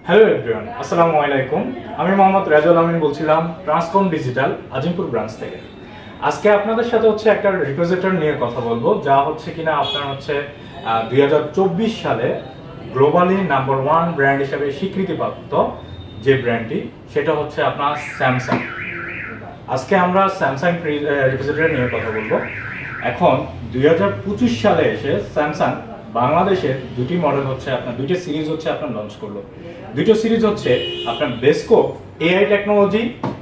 Hello everyone, আসসালামু আলাইকুম। আমি মোহাম্মদ রাজুল আমিন বলছিলাম ট্রান্সকম ডিজিটাল আজিমপুর ব্রাঞ্চ থেকে। আজকে আপনাদের সাথে একটা রিপোজিটর নিয়ে কথা বলবো, যা কিনা আপনার 2024 সালে গ্লোবালি নাম্বার 1 ব্র্যান্ড হিসেবে স্বীকৃতিপ্রাপ্ত যে ব্র্যান্ডটি, সেটা আপনার স্যামসাং। আজকে আমরা স্যামসাং রিপোজিটর নিয়ে কথা বলবো। এখন 2025 সালে এসে স্যামসাং বাংলাদেশের দুটি মডেল দুইটা সিরিজ আপনার লঞ্চ করলো। দুটো সিরিজ আপনার বেসকো এআই টেকনোলজি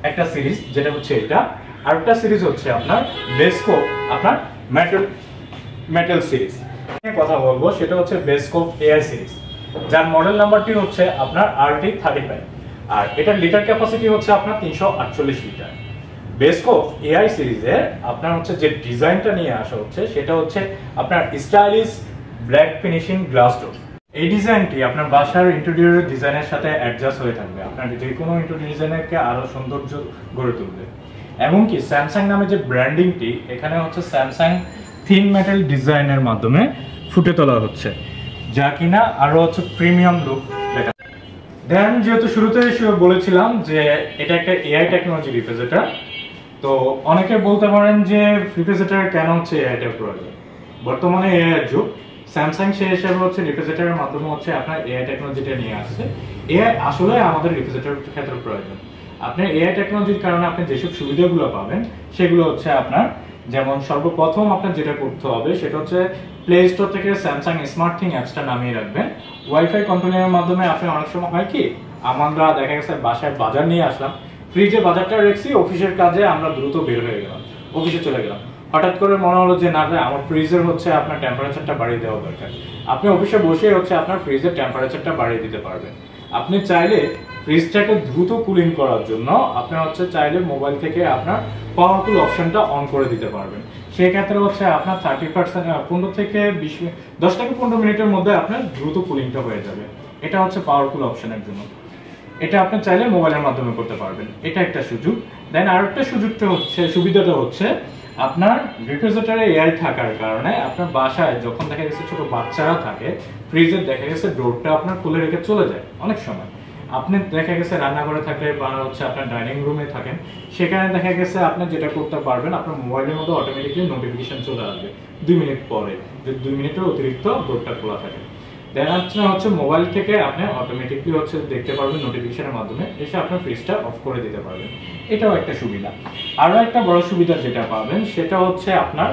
একটা সিরিজ, যেটা এটা, আর একটা সিরিজ আপনার বেসকো আপনার মেটাল সিরিজ নিয়ে কথা বলবো। সেটা বেসকো এআই সিরিজ, যার মডেল নাম্বারটি আপনার RT35, আর এটার লিটার ক্যাপাসিটি আপনার 348 লিটার। বেসকো এআই সিরিজে আপনার যে ডিজাইনটা নিয়ে আসা সেটা আপনার stylish black finishing glass door. এই ডিজাইনটি আপনার বাসার ইন্টেরিয়র ডিজাইনের সাথে অ্যাডজাস্ট হয়ে থাকবে, আপনার যে কোনো ইন্টেরিয়র ডিজাইনকে আরো সৌন্দর্য গড়ে তুলবে। এমনকি স্যামসাং নামে যে ব্র্যান্ডিংটি এখানে স্যামসাং থিন মেটাল ডিজাইনের মাধ্যমে ফুটে তোলা হচ্ছে, যা কিনা আরো প্রিমিয়াম লুক দেখা। দেন যেহেতু শুরুতে বলেছিলাম যে এটা একটা এআই টেকনোলজি রিপ্রেজেন্টার, তো অনেকে বলতে পারেন যে রিপ্রেজেন্টার কেন এআইটা প্রয়োজন। বর্তমানে এআই এর যুগ, স্যামসাং সেই হিসেবে রিপ্রেজেন্টারের মাধ্যমে আপনার এআই টেকনোলজিটা নিয়ে আসছে। এআই আসলে আমাদের রিপ্রেজেন্টারের ক্ষেত্রে প্রয়োজন। আপনি এআই টেকনোলজির কারণে আপনি যেসব সুবিধাগুলো পাবেন সেগুলো আপনার, যেমন সর্বপ্রথম আপনার যেটা করতে হবে সেটা প্লে স্টোর থেকে স্যামসাং স্মার্ট থিং অ্যাপসটা নামিয়ে রাখবেন। ওয়াইফাই কন্ট্রোলিংয়ের মাধ্যমে আপনি অনেক সময় হয় কি, আমরা দেখা গেছে বাসায় বাজার নিয়ে আসলাম, ফ্রিজে বাজারটা রেখেছি, অফিসের কাজে আমরা দ্রুত বের হয়ে গেলাম, অফিসে চলে গেলাম। হঠাৎ করে মনে হলো যে না, আমার ফ্রিজের আপনার টেম্পারেচারটা বাড়িয়ে দেওয়া দরকার। আপনি অফিসে বসে আপনার ফ্রিজের টেম্পারেচারটা বাড়িয়ে দিতে পারবেন। আপনি চাইলে ফ্রিজটাকে দ্রুত কুলিং করার জন্য আপনি চাইলে মোবাইল থেকে আপনার পাওয়ারফুল অপশনটা অন করে দিতে পারবেন। সেই ক্ষেত্রে আপনার 30% 15 থেকে 10 থেকে 15 মিনিটের মধ্যে আপনার দ্রুত কুলিংটা হয়ে যাবে। এটা পাওয়ারফুল অপশনের জন্য। এটা আপনি চাইলে মোবাইলের মাধ্যমে করতে পারবেন, এটা একটা সুযোগ। দেন আরেকটা সুযোগটা সুবিধাটা আপনার রেফ্রিজারেটরে এআই থাকার কারণে আপনার বাসায় যখন দেখা গেছে ছোট বাচ্চারা থাকে, ফ্রিজের দেখা গেছে ডোরটা আপনার খুলে রেখে চলে যায়। অনেক সময় আপনি দেখা গেছে রান্নাঘরে থাকলে বা আপনার ডাইনিং রুমে থাকেন, সেখানে দেখা গেছে আপনি যেটা করতে পারবেন, আপনার মোবাইলের মধ্যে অটোমেটিকলি নোটিফিকেশন চলে আসবে 2 মিনিট পরে, যে 2 মিনিটের অতিরিক্ত ডোরটা খোলা থাকে। দেন মোবাইল থেকে আপনি অটোমেটিকলি দেখতে পারবেন নোটিফিকেশনের মাধ্যমে, এসে আপনার ফ্রিজটা অফ করে দিতে পারবেন। এটাও একটা সুবিধা। আরো একটা বড় সুবিধা যেটা পাবেন সেটা আপনার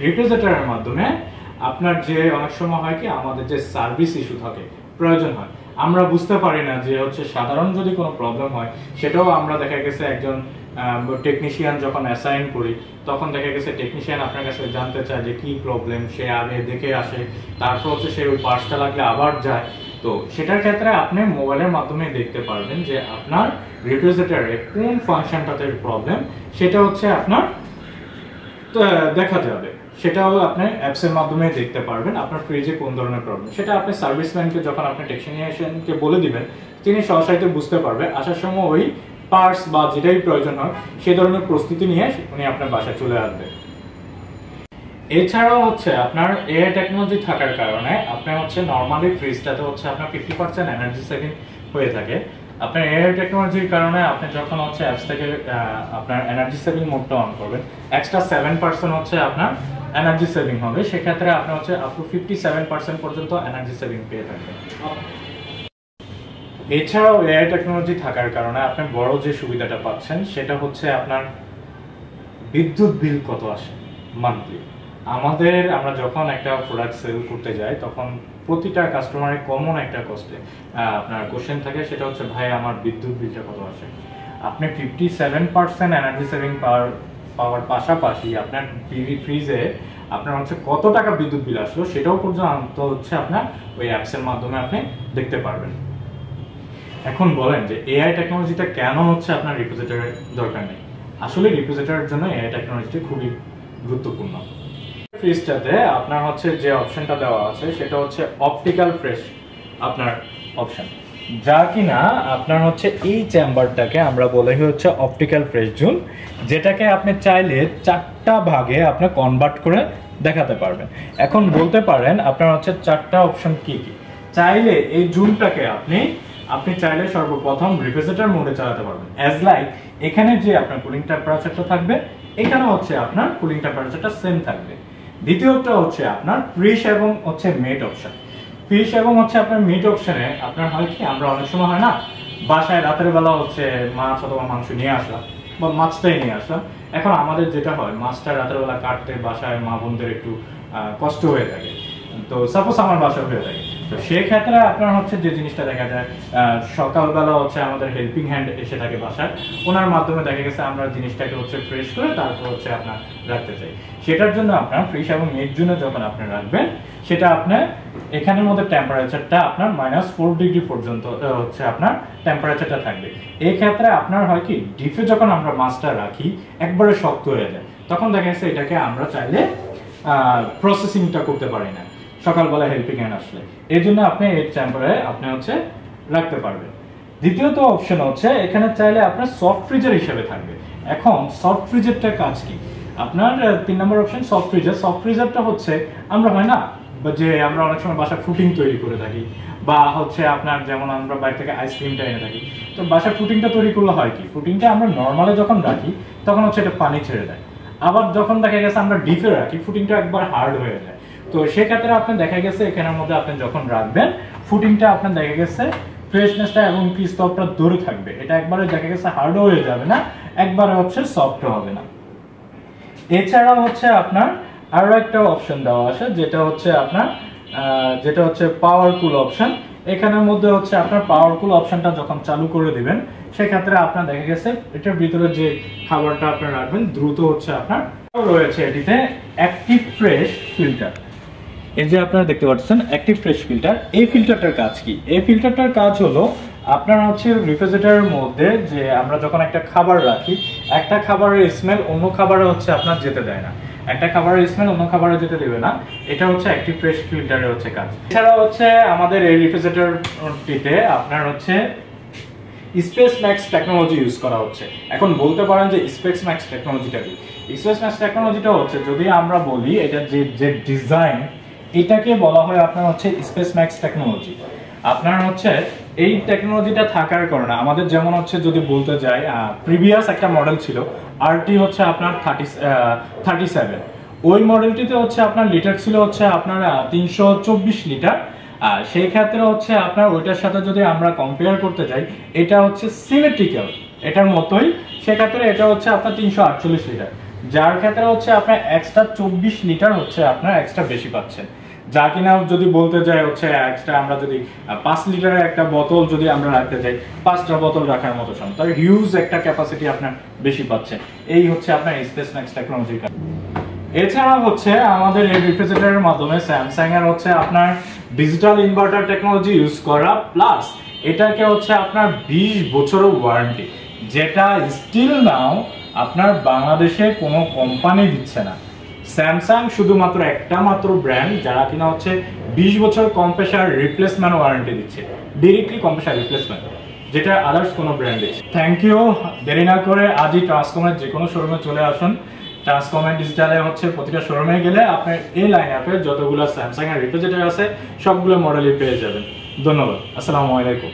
রেফ্রিজারেটরের মাধ্যমে আপনার যে অনেক সময় হয় কি, আমাদের যে সার্ভিস ইস্যু থাকে, প্রয়োজন হয়, আমরা বুঝতে পারি না যে সাধারণ যদি কোনো প্রবলেম হয়, সেটাও আমরা দেখা গেছে একজন টেকনিশিয়ান যখন অ্যাসাইন করি, তখন দেখা গেছে টেকনিশিয়ান আপনার কাছে জানতে চায় যে কি প্রবলেম, সে আগে দেখে আসে, তারপর সে ওই পার্টসটা লাগলে আবার যায়। তো সেটার ক্ষেত্রে আপনি মোবাইলের মাধ্যমে দেখতে পারবেন যে আপনার রেফ্রিজারেটরে কোন ফাংশনটাতে প্রবলেম, সেটা আপনার দেখা যাবে। সেটাও আপনি অ্যাপসের মাধ্যমে দেখতে পারবেন আপনার ফ্রিজে কোন ধরনের প্রবলেম। সেটা আপনি সার্ভিসম্যানকে যখন আপনি টেকনিশিয়ানকে বলে দিবেন, তিনি সহসাইতে বুঝতে পারবে। আসার সময় ওই পার্টস বা যেটাই প্রয়োজন হয় সেই ধরনের প্রস্তুতি নিয়ে উনি আপনার বাসায় চলে আসবে। এছাড়াও আপনার এআই টেকনোলজি থাকার কারণে আপনি নরমালি ফ্রিজটাতে আপনার 50% এনার্জি সেভিং হয়ে থাকে। আপনার এআই টেকনোলজির কারণে আপনি যখন অ্যাপস থেকে আপনার এনার্জি সেভিং মোডটা অন করবেন, এক্সট্রা 7% আপনার এনার্জি সেভিং হবে। সেক্ষেত্রে আপনি আপ টু 57% পর্যন্ত এনার্জি সেভিং পেয়ে থাকবেন। এছাড়াও এআই টেকনোলজি থাকার কারণে আপনি বড় যে সুবিধাটা পাচ্ছেন সেটা আপনার বিদ্যুৎ বিল কত আসে মান্থলি। আমরা যখন একটা প্রোডাক্ট সেল করতে যাই, তখন প্রতিটা কাস্টমারের কমন একটা আপনার কোশ্চেন থাকে, সেটা ভাই আমার বিদ্যুৎ বিলটা কত আসে। আপনি 57% এনার্জি সেভিং পাওয়ার পাশাপাশি আপনার ফ্রিজে আপনার কত টাকা বিদ্যুৎ বিল আসলো সেটাও পর্যন্ত আপনার ওই অ্যাপসের মাধ্যমে আপনি দেখতে পারবেন। এখন বলেন যে এআই টেকনোলজিটা কেন আপনার রেফ্রিজারেটরের দরকার নেই। আসলে রেফ্রিজারেটরের জন্য এআই টেকনোলজিটি খুবই গুরুত্বপূর্ণ। ফ্রিজটাতে আপনার যে অপশনটা দেওয়া আছে সেটা অপটিক্যাল ফ্রেশ আপনার অপশন, যা কিনা আপনার এই চেম্বারটাকে আমরা বলে অপটিক্যাল ফ্রেশ জোন, যেটাকে আপনি চাইলে 4টা ভাগে আপনি কনভার্ট করে দেখাতে পারবেন। এখন বলতে পারেন আপনার 4টা অপশন কি কি। চাইলে এই জুনটাকে আপনি চাইলে সর্বপ্রথম রেফ্রিজারেটর মোডে চালাতে পারবেন। অ্যাজ লাইক এখানে যে আপনার কুলিং টেম্পারেচারটা থাকবে, এখানে হচ্ছে আপনার কুলিং টেম্পারেচারটা সেম থাকবে। দ্বিতীয়টা হচ্ছে আপনার ফ্রিজ এবং হচ্ছে মেট অপশন। ফ্রিজ এবং হচ্ছে আপনার মিট অপশনে আপনার হয় কি, আমরা অনেক সময় হয় না বাসায় রাতের বেলা হচ্ছে মাছ অথবা মাংস নিয়ে আসলাম বা মাছটাই নিয়ে আসলাম। এখন আমাদের যেটা হয়, মাছটা রাতের বেলা কাটতে বাসায় মা বোনদের একটু কষ্ট হয়ে থাকে। তো সাপোজ আমার বাসা হয়ে থাকে, তো সেই ক্ষেত্রে আপনার হচ্ছে যে জিনিসটা দেখা যায়, সকালবেলা হচ্ছে আমাদের হেল্পিং হ্যান্ড এসে থাকে বাসায়, ওনার মাধ্যমে দেখা গেছে আমরা জিনিসটাকে হচ্ছে ফ্রেশ করে তারপর হচ্ছে আপনার রাখতে চাই। সেটার জন্য আপনার ফ্রিজ এবং মিট জন্য যখন আপনি রাখবেন, সেটা আপনার এখানের মধ্যে টেম্পারেচারটা আপনার -4 ডিগ্রি পর্যন্ত হচ্ছে আপনার টেম্পারেচারটা থাকবে। এই ক্ষেত্রে আপনার হয় কি, ডিপে যখন আমরা মাছটা রাখি একবারে শক্ত হয়ে যায়, তখন দেখা যাচ্ছে এটাকে আমরা চাইলে প্রসেসিংটা করতে পারি না সকালবেলা হেল্পিং হ্যান্ড আসলে। এই জন্য আপনি এই টেম্পারে আপনি হচ্ছে রাখতে পারবেন। দ্বিতীয়ত অপশন হচ্ছে এখানে চাইলে আপনার সফট ফ্রিজার হিসেবে থাকবে। এখন সফট ফ্রিজারটার কাজ কি? আপনার 3 নম্বর অপশন সফট ফ্রিজার। সফট ফ্রিজারটা হচ্ছে আমরা হয় না যে আমরা অনেক সময় বাসায় ফুডিং তৈরি করে থাকি, বা হচ্ছে আপনার যেমন আমরা বাইরে থেকে আইসক্রিমটা এনে থাকি, তো বাসায় ফুডিংটা তৈরি করলে হয় কি, ফুডিংটা আমরা নর্মালে যখন রাখি তখন হচ্ছে এটা পানি ছেড়ে দেয়। আবার যখন দেখা গেছে আমরা ডিপে রাখি, ফুডিংটা একবার হার্ড হয়ে যায়। তো সেক্ষেত্রে আপনার দেখা গেছে এখানের মধ্যে আপনি যখন রাখবেন, ফুডিংটা আপনার দেখা গেছে ফ্রেশনেসটা এবং ক্রিস্পটা ধরে থাকবে। এটা একবারে দেখা গেছে হার্ড হয়ে যাবে না, একবারে হচ্ছে সফট হবে না। এছাড়া হচ্ছে আপনার আরো একটা অপশন দেওয়া আছে, যেটা হচ্ছে পাওয়ার কুল অপশন। এখানের মধ্যে হচ্ছে আপনার পাওয়ার কুল অপশনটা যখন চালু করে দিবেন, সেক্ষেত্রে আপনার দেখা গেছে এটার ভিতরে যে খাবারটা আপনার রাখবেন দ্রুত হচ্ছে আপনার রয়েছে এটিতে অ্যাক্টিভ ফ্রেশ ফিল্টার। এই যে আপনারা দেখতে পাচ্ছেন অ্যাক্টিভ ফ্রেশ ফিল্টার। এই ফিল্টারটার কাজ কি? এই ফিল্টারটার কাজ হলো আপনার হচ্ছে রেফ্রিজারেটরের মধ্যে যে আমরা যখন একটা খাবার রাখি, একটা খাবারের স্মেল অন্য খাবারে হচ্ছে আপনার যেতে দেয় না, একটা খাবারের স্মেল অন্য খাবারে যেতে দেবে না। এটা হচ্ছে অ্যাক্টিভ ফ্রেশ ফিল্টারের হচ্ছে কাজ। এছাড়া হচ্ছে আমাদের এই রেফ্রিজারেটরটিতে আপনার হচ্ছে স্পেস ম্যাক্স টেকনোলজি ইউজ করা হচ্ছে। এখন বলতে পারেন যে স্পেস ম্যাক্স টেকনোলজিটা কি? স্পেস ম্যাক্স টেকনোলজিটা হচ্ছে, যদি আমরা বলি এটা যে ডিজাইন, এটাকে বলা হয় আপনার হচ্ছে স্পেস ম্যাক্স টেকনোলজি। আপনার হচ্ছে এই টেকনোলজিটা থাকার কারণে আমাদের যেমন হচ্ছে যদি বলতে যাই, প্রিভিয়াস একটা মডেল ছিল আরটি হচ্ছে আপনার 37, ওই মডেলটিতে হচ্ছে আপনার লিটার ছিল হচ্ছে আপনার 324 লিটার। সেই ক্ষেত্রে হচ্ছে আপনার ওইটার সাথে যদি আমরা কম্পেয়ার করতে যাই, এটা হচ্ছে সিমেট্রিক্যাল এটার মতোই, সেক্ষেত্রে এটা হচ্ছে আপনার 348 লিটার, যার ক্ষেত্রে হচ্ছে আপনার এক্সট্রা 24 লিটার হচ্ছে আপনার এক্সট্রা বেশি পাচ্ছেন। যা কিনা যদি বলতে যাই হচ্ছে এক্সট্রা আমরা যদি 5 লিটারের একটা বোতল যদি আমরা রাখতে যাই, 5টা বোতল রাখার মতো সম্ভব, তার হিউজ একটা ক্যাপাসিটি আপনার বেশি পাচ্ছেন। এই হচ্ছে আপনার স্পেস ম্যাক্স টেকনোলজির কাজ। এছাড়া হচ্ছে আমাদের এই রেফ্রিজারেটরের মাধ্যমে স্যামসাং এর হচ্ছে আপনার ডিজিটাল ইনভার্টার টেকনোলজি ইউজ করা, প্লাস এটাকে হচ্ছে আপনার 20 বছরের ওয়ারেন্টি, যেটা স্টিল নাও আপনার বাংলাদেশে কোনো কোম্পানি দিচ্ছে না। স্যামসাং শুধুমাত্র একটা মাত্র ব্র্যান্ড যারা কিনা হচ্ছে 20 বছর কম্প্রেসার রিপ্লেসমেন্ট ওয়ারেন্টি দিচ্ছে, ডিরেক্টলি কম্প্রেসার রিপ্লেসমেন্ট, যেটা আদার্স কোনো ব্র্যান্ড দিচ্ছে। Thank you. দেরি না করে আজই ট্রান্সকমের যে কোনো শোরুমে চলে আসুন। ট্রান্সকমের ডিজিটালে হচ্ছে প্রতিটা শোরুমে গেলে আপনার এই লাইন আপের যতগুলো স্যামসাং এর রেফ্রিজারেটর আছে সবগুলো মডেলই পেয়ে যাবেন। ধন্যবাদ। আসসালামু আলাইকুম।